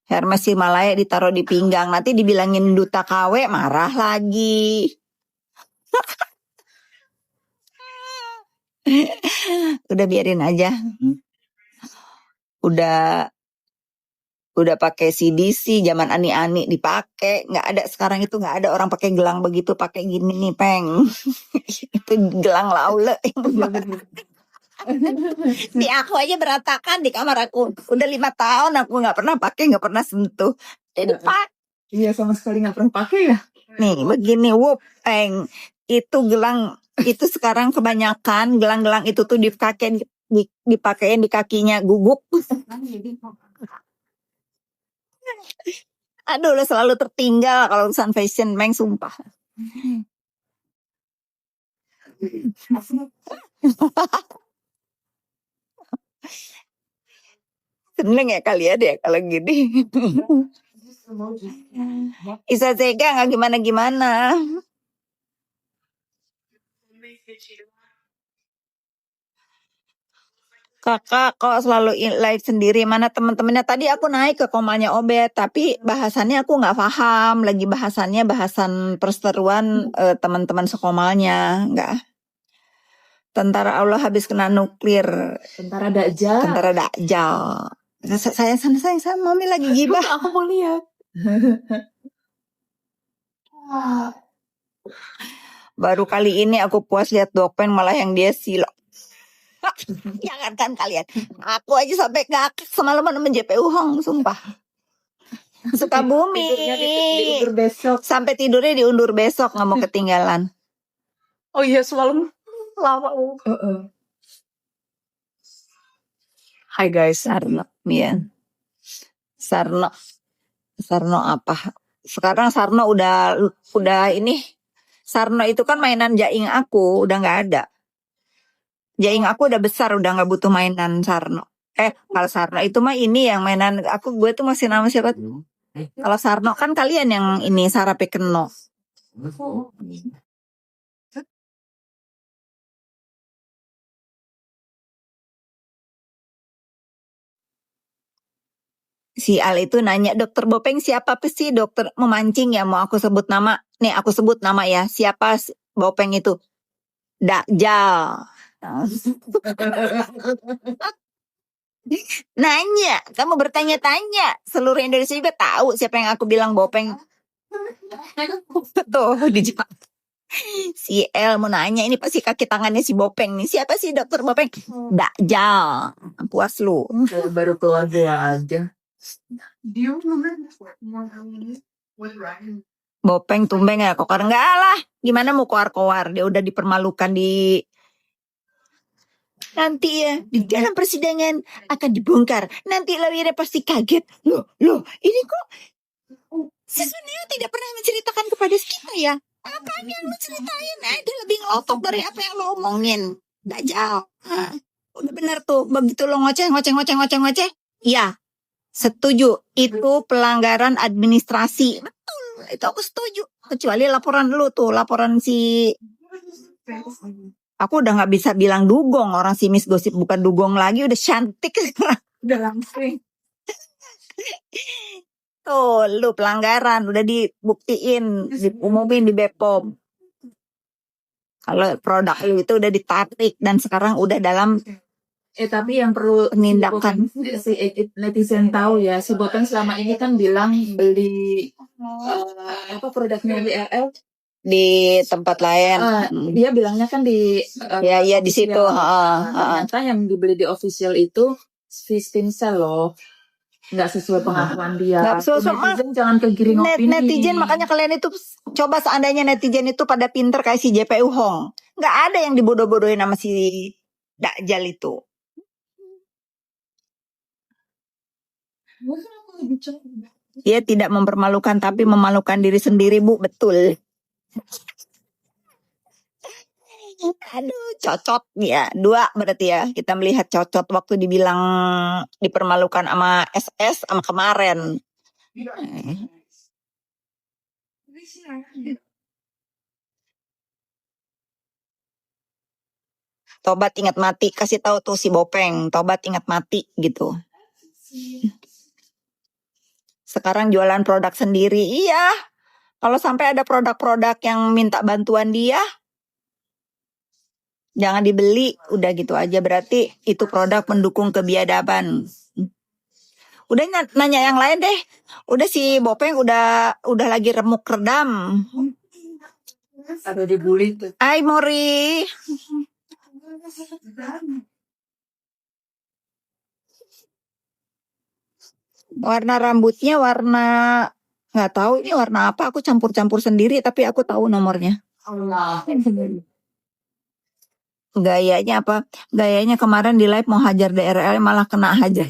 Hermes Himalaya ditaruh di pinggang. Nanti dibilangin duta KW, marah lagi. Udah biarin aja. Udah pakai CDC, zaman ani-ani dipakai. Nggak ada sekarang itu, nggak ada orang pakai gelang begitu, pakai gini nih, peng. Itu gelang laule. Di aku aja berantakan di kamar aku. Udah 5 tahun aku nggak pernah pakai, nggak pernah sentuh. Jadi pak. Iya, sama sekali nggak pernah pakai ya. Nih begini, peng. Itu gelang itu sekarang kebanyakan gelang-gelang itu tuh dipakein di kakinya guguk. Aduh, lo selalu tertinggal kalau urusan fashion, Meng, sumpah. Seneng ya kalian ya kalau gini. Isa Zega nggak gimana-gimana. Kakak kok selalu live sendiri, mana teman-temannya? Tadi aku naik ke komanya Obet, tapi bahasannya aku nggak paham. Lagi bahasannya bahasan perseteruan teman-teman sekomanya, nggak. Tentara Allah habis kena nuklir. Tentara Dajjal. Saya mami lagi gibah. Aku mau lihat. Baru kali ini aku puas lihat Dokpen, malah yang dia silo. Jangan kan kalian. Aku aja sampai ngakak semalaman sama JPU Hong, sumpah. Sukabumi. Diundur besok. Sampai tidurnya diundur besok, nggak mau ketinggalan. Oh iya, semalam lama. Hai guys, Sarno, ya. Sarno apa? Sekarang Sarno udah ini. Sarno itu kan mainan jaing aku, udah nggak ada. Jaing aku udah besar, udah nggak butuh mainan Sarno. Kalau Sarno itu mah ini yang mainan aku, gue tuh masih nama siapa? Kalau Sarno kan kalian yang ini Sarape Keno. Si Al itu nanya, Dokter Bopeng siapa sih? Dokter memancing ya, mau aku sebut nama. Nih aku sebut nama ya, siapa Bopeng itu? Dajjal. Nanya, kamu bertanya-tanya. Seluruh Indonesia juga tahu siapa yang aku bilang Bopeng. Tuh di Jepang. Si El mau nanya, ini pasti kaki tangannya si Bopeng nih. Siapa sih Dokter Bopeng? Dajjal. Puas lu. Baru keluar aja. Bopeng tumbeng ya kokar, enggak lah. Gimana mau koar-koar? Dia udah dipermalukan di nanti ya di dalam persidangan akan dibongkar. Nanti lawyernya pasti kaget. Loh, ini kok sebenarnya tidak pernah menceritakan kepada kita ya. Apa yang lu ceritain? Dia lebih ngelotok dari apa yang lo omongin. Dajjal. Udah benar tuh. Begitu lo ngoceh. Iya. Setuju, itu pelanggaran administrasi. Betul, itu aku setuju. Kecuali laporan lu tuh, laporan si... Aku udah gak bisa bilang dugong, orang si Miss Gosip bukan dugong lagi, udah cantik. Udah langsung. Tuh, lu pelanggaran, udah dibuktiin, diumumin di Bepom. Kalau produk lu itu udah ditarik, dan sekarang udah dalam... Tapi yang perlu penindakan si netizen tahu ya, si Bopeng selama ini kan bilang beli produknya DRL di tempat lain. Dia bilangnya kan di ya di situ. Ternyata yang dibeli di official itu Fistin Cell loh. Nggak sesuai pengakuan dia. Netizen jangan kegiring opini. Netizen, makanya kalian itu coba seandainya netizen itu pada pinter kayak si JPU Hong, nggak ada yang dibodoh-bodohin sama si Dajjal itu. Dia tidak mempermalukan tapi memalukan diri sendiri, Bu. Betul. Aduh, cocot ya. 2 berarti ya. Kita melihat cocot waktu dibilang dipermalukan sama SS sama kemarin. Tobat ingat mati, kasih tahu tuh si Bopeng, tobat ingat mati gitu. Sekarang jualan produk sendiri. Iya. Kalau sampai ada produk-produk yang minta bantuan dia, jangan dibeli. Udah gitu aja, berarti itu produk mendukung kebiadaban. Udah nanya yang lain deh. Udah si Bopeng udah lagi remuk redam. Ada dibully tuh. Hai Mori. Warna rambutnya warna nggak tahu ini warna apa. Aku campur-campur sendiri tapi aku tahu nomornya. Gayanya apa? Gayanya kemarin di live mau hajar DRL malah kena hajar.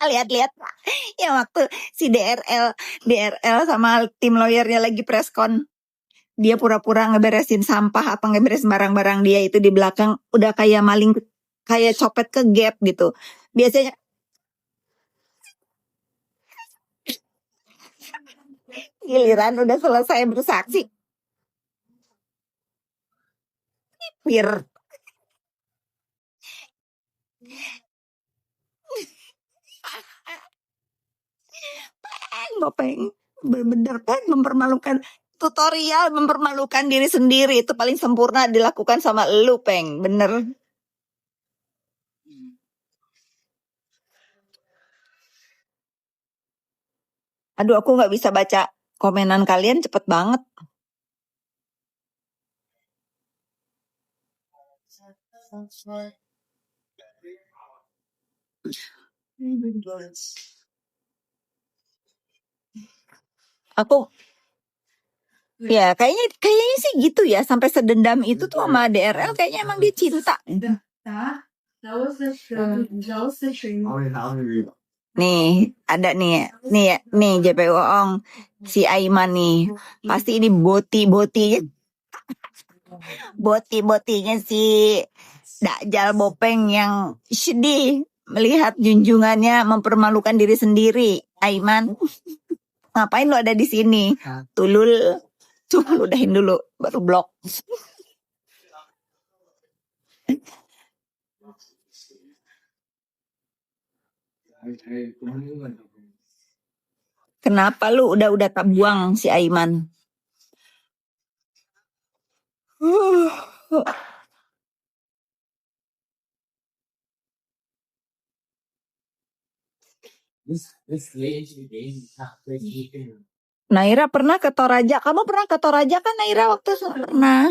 Lihat-lihat ya waktu si DRL sama tim lawyernya lagi preskon, dia pura-pura ngeberesin sampah apa ngeberesin barang-barang dia itu di belakang udah kayak maling, kayak copet ke Gap gitu. Biasanya giliran udah selesai bersaksi, pir. Bopeng bener-bener kan mempermalukan, tutorial mempermalukan diri sendiri itu paling sempurna dilakukan sama lu Peng, bener. Aduh aku nggak bisa baca komenan kalian cepet banget. Aku ya kayaknya sih gitu ya, sampai sedendam itu tuh sama DRL, kayaknya emang dia cinta. Nih ada nih JPU Ong si Aiman nih, pasti ini botinya si Dajjal Bopeng yang sedih melihat junjungannya mempermalukan diri sendiri. Aiman, ngapain lu ada di sini? Tulul, coba udahin dulu baru blok. Kenapa lu udah tak buang si Aiman? Naira pernah ke Toraja. Kamu pernah ke Toraja kan Naira waktu pernah?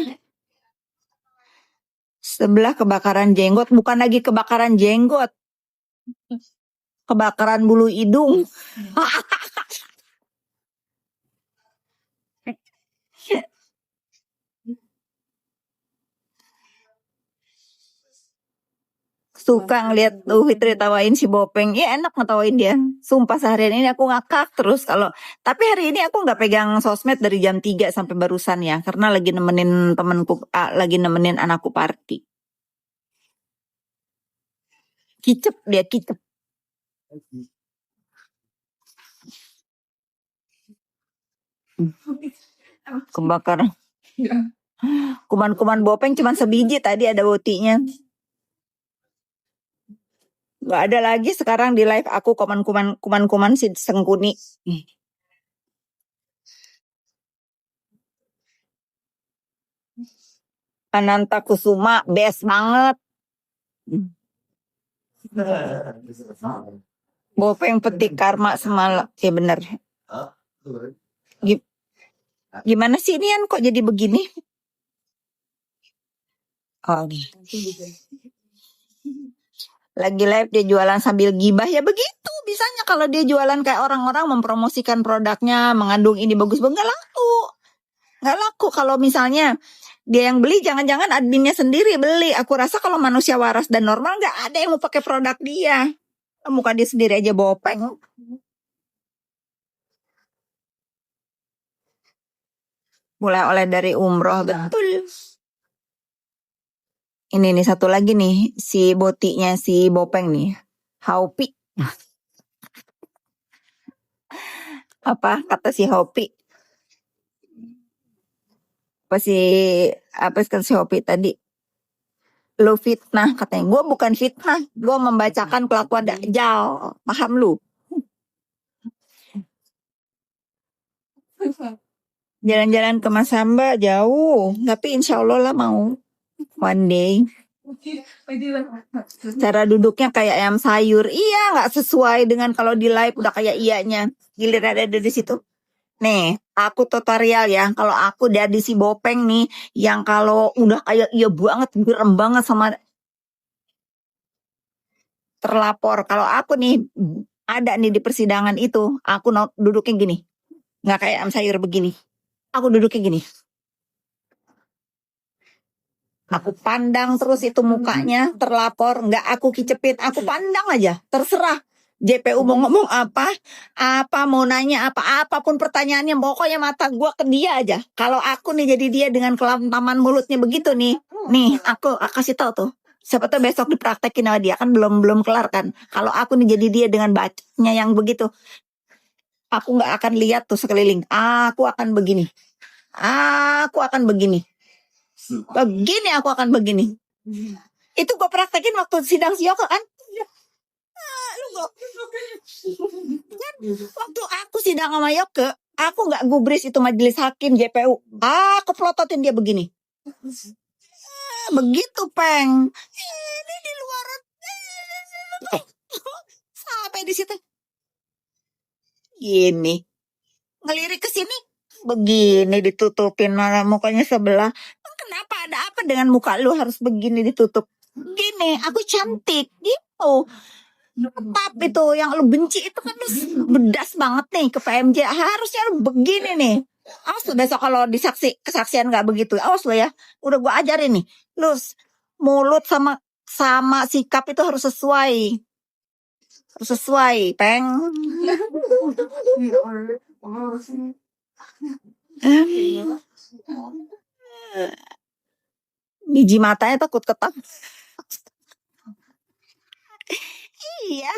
Sebelah kebakaran jenggot, bukan lagi kebakaran jenggot. Kebakaran bulu hidung. Suka ngeliat tuh Fitri tawain si Bopeng. Ya enak ngetawain dia. Sumpah seharian ini aku ngakak terus kalau. Tapi hari ini aku nggak pegang sosmed dari jam 3 sampai barusan ya. Karena lagi nemenin temenku, lagi nemenin anakku party. Kicep dia, kicep. Kebakaran. Kuman-kuman Bopeng cuma sebiji tadi ada botinya. Gak ada lagi sekarang di live aku kuman-kuman si Sengkuni. Ananta Kusuma best banget. Bopeng petik karma semalam. Ya bener. Gimana sih ini kok jadi begini? Oh nih. Lagi live dia jualan sambil gibah, ya begitu bisanya kalau dia jualan kayak orang-orang mempromosikan produknya, mengandung ini bagus banget, nggak laku. Kalau misalnya dia yang beli, jangan-jangan adminnya sendiri beli. Aku rasa kalau manusia waras dan normal nggak ada yang mau pakai produk dia. Muka dia sendiri aja Bopeng. Mulai oleh dari umroh, betul. Ini nih satu lagi nih, si botinya si Bopeng nih. Haupi. Apa kata si Haupi? Apa kata si Haupi tadi? Lu fitnah katanya. Gue bukan fitnah, gue membacakan kelakuan Dajjal. Paham lu? Jalan-jalan ke Masamba jauh, tapi insya Allah lah mau one day. Cara duduknya kayak ayam sayur, iya nggak sesuai dengan kalau di live udah kayak iyanya. Giliran ada di situ. Nih, aku tutorial ya. Kalau aku dari si Bopeng nih, yang kalau udah kayak iya banget, gerem banget sama terlapor. Kalau aku nih ada nih di persidangan itu, aku duduknya gini, nggak kayak ayam sayur begini. Aku duduknya gini. Aku pandang terus itu mukanya terlapor, nggak aku kicepin, aku pandang aja, terserah. JPU mau ngomong apa mau nanya apapun pertanyaannya, pokoknya mata gua ke dia aja. Kalau aku nih jadi dia dengan kelantaman mulutnya begitu nih aku kasih tahu tuh. Siapa tahu besok dipraktekin sama dia, kan belum kelar kan. Kalau aku nih jadi dia dengan bacanya yang begitu, aku nggak akan lihat tuh sekeliling. Aku akan begini. Aku akan begini. Begini aku akan begini. Itu gue praktekin waktu sidang si Yoko kan. Waktu aku sidang sama Yoko, aku nggak gubris itu majelis hakim JPU. Aku pelototin dia begini. Begitu Peng. Ini di luar. Sampai di situ. Gini. Ngelirik ke sini. Begini ditutupin mukanya sebelah. Kenapa, ada apa dengan muka lu harus begini ditutup? Gini, aku cantik gitu. Tapi itu yang lu benci itu kan lu bedas banget nih ke PMJ. Harusnya lu begini nih. Awas lu besok kalau kesaksian nggak begitu. Awas lu ya. Udah gua ajarin nih. Lu mulut sama sikap itu harus sesuai. Harus sesuai, Peng. Biji matanya takut ketak. Iya,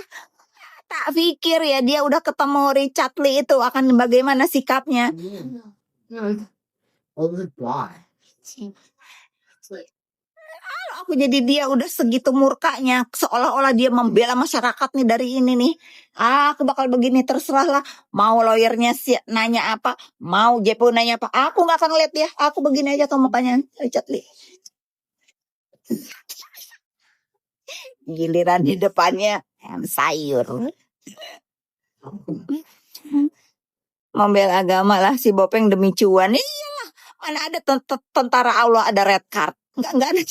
tak pikir ya dia udah ketemu Richard Lee itu akan bagaimana sikapnya. Aku jadi dia udah segitu murkanya, seolah-olah dia membela masyarakat nih dari ini nih. Aku bakal begini, terserah lah. Mau lawyernya nanya apa, mau JPU nanya apa, aku nggak akan lihat dia. Aku begini aja ke mukanya Richard Lee. Giliran di depannya sayur. Membela agama lah si Bopeng demi cuan. Iyalah, mana ada tentara Allah ada red card. Enggak ada.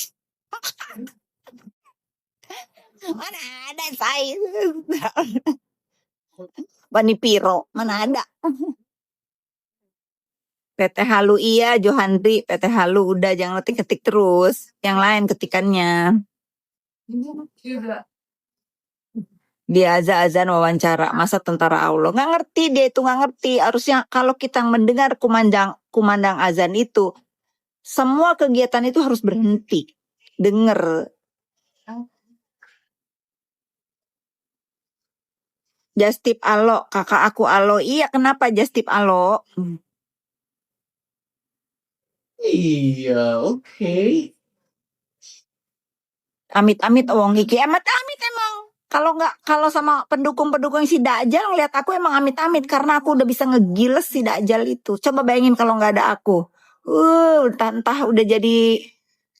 Mana ada sayur. Bani Piro, mana ada. PT Halu iya, Johandri, PT Halu udah jangan ketik terus. Yang lain ketikannya. Dia azan wawancara, masa tentara Allah nggak ngerti, dia itu nggak ngerti. Harusnya kalau kita mendengar kumandang azan itu, semua kegiatan itu harus berhenti denger. Justip Alo, kakak aku Alo. Iya, kenapa Justip Alo? Iya, oke. Amit-amit wong iki, amit-amit emang. Kalau sama pendukung-pendukung si Dajjal ngeliat aku emang amit-amit karena aku udah bisa ngegiles si Dajjal itu. Coba bayangin kalau nggak ada aku. Entah udah jadi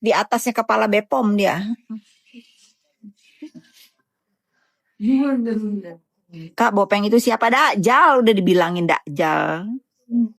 di atasnya kepala Bepom dia. Kak Bopeng itu siapa? Dajjal, udah dibilangin Dajjal.